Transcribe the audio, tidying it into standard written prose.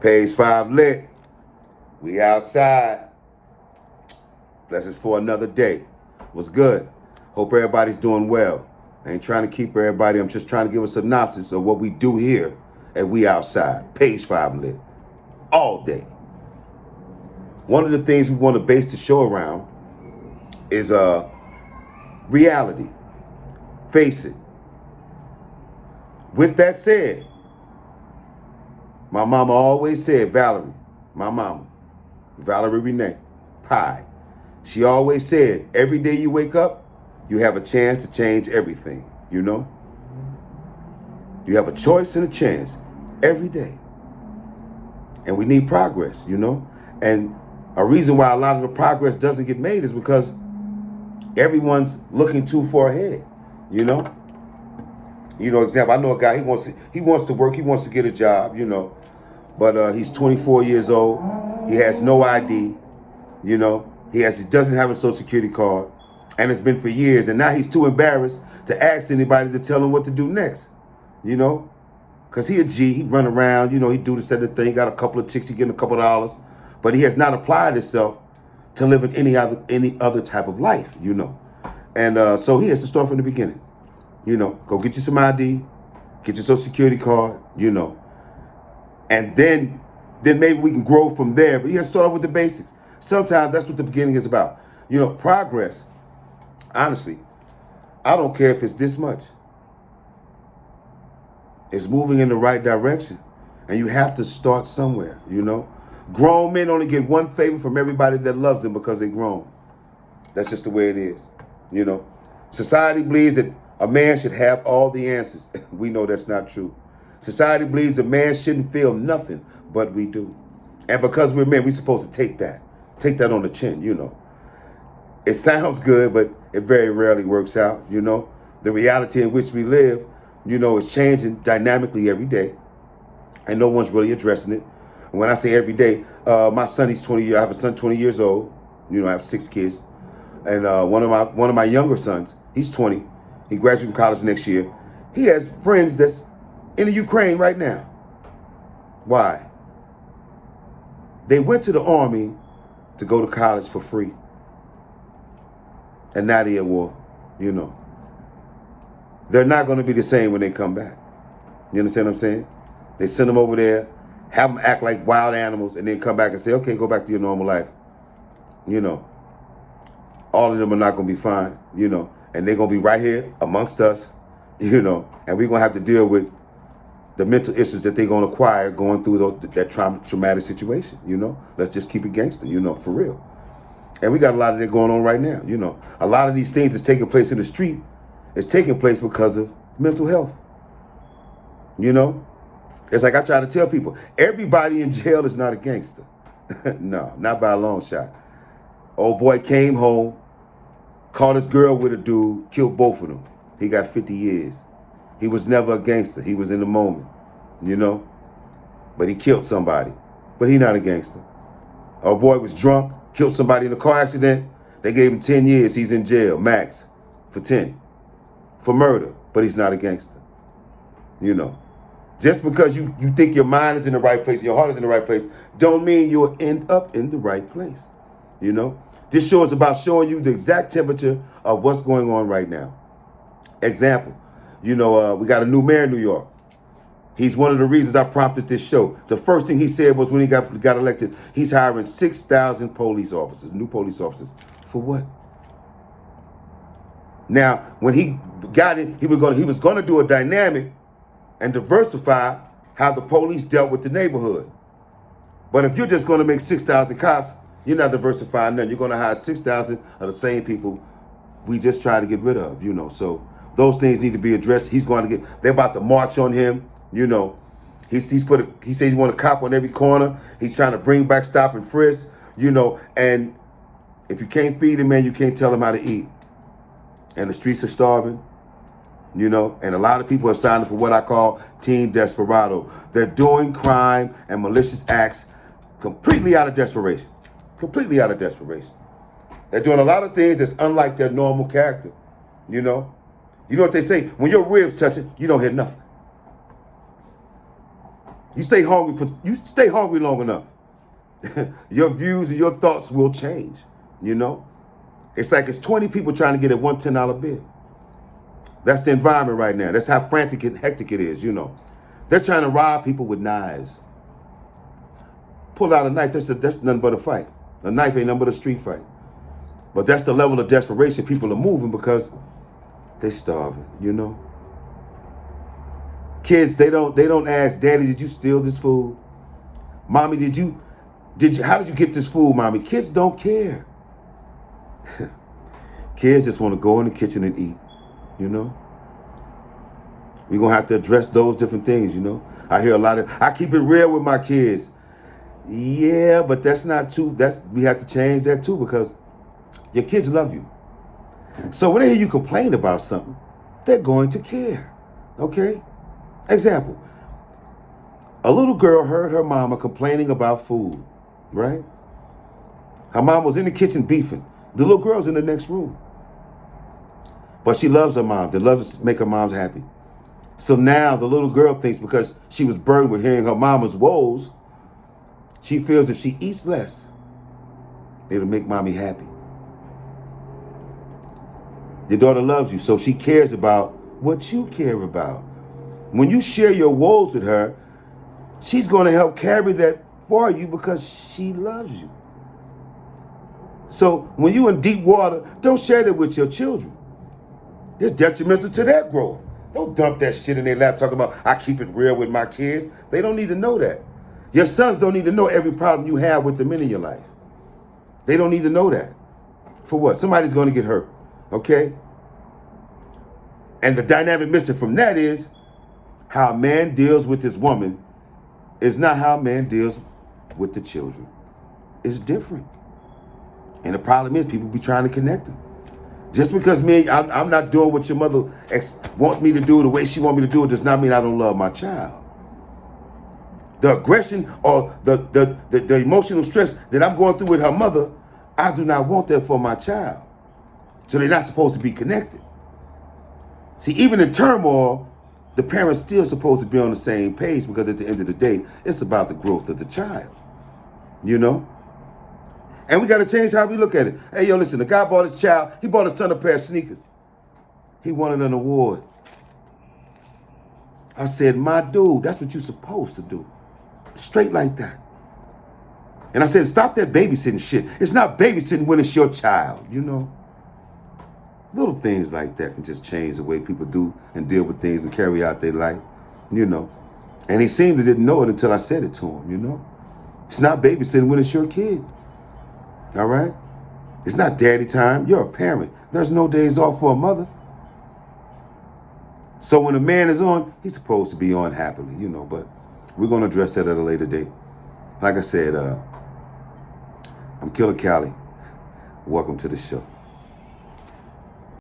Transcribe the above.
Page 5 lit. We outside. Blessings for another day. What's good? Hope everybody's doing well. I ain't trying to keep everybody. I'm just trying to give a synopsis of what we do here at We Outside. Page 5 lit. All day. One of the things we want to base the show around is reality. Face it. With that said, my mama always said, Valerie, my mama, Valerie Renee Pie, she always said, every day you wake up, you have a chance to change everything, you know? You have a choice and a chance every day. And we need progress, you know? And a reason why a lot of the progress doesn't get made is because everyone's looking too far ahead, you know? Example, I know a guy, he wants to work, he wants to get a job, you know, but he's 24 years old, he has no ID, you know, he doesn't have a social security card, and it's been for years, and now he's too embarrassed to ask anybody to tell him what to do next, you know, because he a G, he run around, you know, he do this other thing, got a couple of chicks, he getting a couple of dollars, but he has not applied himself to live in any other type of life, you know, and so he has to start from the beginning. You know, go get you some ID, get your social security card, you know. And then maybe we can grow from there. But you have to start off with the basics. Sometimes that's what the beginning is about. You know, progress, honestly, I don't care if it's this much. It's moving in the right direction. And you have to start somewhere, you know. Grown men only get one favor from everybody that loves them because they're grown. That's just the way it is, you know. Society believes that a man should have all the answers. We know that's not true. Society believes a man shouldn't feel nothing, but we do. And because we're men, we're supposed to take that on the chin, you know. It sounds good, but it very rarely works out, you know. The reality in which we live, you know, is changing dynamically every day. And no one's really addressing it. And when I say every day, my son, he's 20 years, I have a son 20 years old. You know, I have 6 kids. And one of my younger sons, he's 20. He graduates from college next year. He has friends that's in the Ukraine right now. Why? They went to the army to go to college for free. And now they're at war, you know. They're not going to be the same when they come back. You understand what I'm saying? They send them over there, have them act like wild animals, and then come back and say, okay, go back to your normal life. You know, all of them are not going to be fine, you know. And they're going to be right here amongst us, you know, and we're going to have to deal with the mental issues that they're going to acquire going through that traumatic situation, you know. Let's just keep it gangster, you know, for real. And we got a lot of that going on right now, you know. A lot of these things that's taking place in the street is taking place because of mental health, you know. It's like I try to tell people, everybody in jail is not a gangster. No, not by a long shot. Old boy came home, caught his girl with a dude, killed both of them. He got 50 years. He was never a gangster. He was in the moment, you know. But he killed somebody. But he not a gangster. Our boy was drunk, killed somebody in a car accident. They gave him 10 years. He's in jail, max, for 10. For murder. But he's not a gangster. You know. Just because you think your mind is in the right place, your heart is in the right place, don't mean you'll end up in the right place. You know. This show is about showing you the exact temperature of what's going on right now. Example, you know, we got a new mayor in New York. He's one of the reasons I prompted this show. The first thing he said was when he got elected, he's hiring 6,000 police officers, new police officers. For what? Now, when he got it, he was going to do a dynamic and diversify how the police dealt with the neighborhood. But if you're just going to make 6,000 cops, you're not diversifying none. You're going to hire 6,000 of the same people we just try to get rid of, you know. So those things need to be addressed. They're about to march on him, you know. He says he want a cop on every corner. He's trying to bring back stop and frisk, you know. And if you can't feed him, man, you can't tell him how to eat. And the streets are starving, you know. And a lot of people are signing for what I call Team Desperado. They're doing crime and malicious acts completely out of desperation. Completely out of desperation. They're doing a lot of things that's unlike their normal character, you know. You know what they say? When your ribs touch it, you don't hear nothing. You stay hungry long enough. Your views and your thoughts will change, you know? It's like it's 20 people trying to get a one $10 bill. That's the environment right now. That's how frantic and hectic it is, you know. They're trying to rob people with knives. Pull out a knife, that's nothing but a fight. A knife ain't nothing but a street fight. But that's the level of desperation people are moving because they're starving, you know. Kids, they don't ask, Daddy, did you steal this food? Mommy, how did you get this food, Mommy? Kids don't care. Kids just want to go in the kitchen and eat, you know. We're going to have to address those different things, you know. I hear I keep it real with my kids. Yeah, but that's not true. We have to change that too because your kids love you. So when they hear you complain about something, they're going to care, okay? Example, a little girl heard her mama complaining about food, right? Her mom was in the kitchen beefing. The little girl's in the next room. But she loves her mom. They love to make her moms happy. So now the little girl thinks because she was burdened with hearing her mama's woes, she feels if she eats less, it'll make mommy happy. Your daughter loves you, so she cares about what you care about. When you share your woes with her, she's going to help carry that for you because she loves you. So when you're in deep water, don't share that with your children. It's detrimental to their growth. Don't dump that shit in their lap talking about, I keep it real with my kids. They don't need to know that. Your sons don't need to know every problem you have with the men in your life. They don't need to know that. For what? Somebody's going to get hurt, okay? And the dynamic missing from that is how a man deals with his woman is not how a man deals with the children. It's different. And the problem is people be trying to connect them. Just because I'm not doing what your mother wants me to do the way she wants me to do it does not mean I don't love my child. The aggression or the emotional stress that I'm going through with her mother, I do not want that for my child. So they're not supposed to be connected. See, even in turmoil, the parents still supposed to be on the same page because at the end of the day, it's about the growth of the child, you know? And we got to change how we look at it. Hey, yo, listen, the guy bought his child, he bought his son a pair of sneakers. He wanted an award. I said, my dude, that's what you're supposed to do. Straight like that. And I said, stop that babysitting shit. It's not babysitting when it's your child, you know? Little things like that can just change the way people do and deal with things and carry out their life, you know? And he seemed to didn't know it until I said it to him, you know? It's not babysitting when it's your kid, all right? It's not daddy time. You're a parent. There's no days off for a mother. So when a man is on, he's supposed to be on happily, you know, but we're going to address that at a later date. Like I said, I'm Killer Cali. Welcome to the show.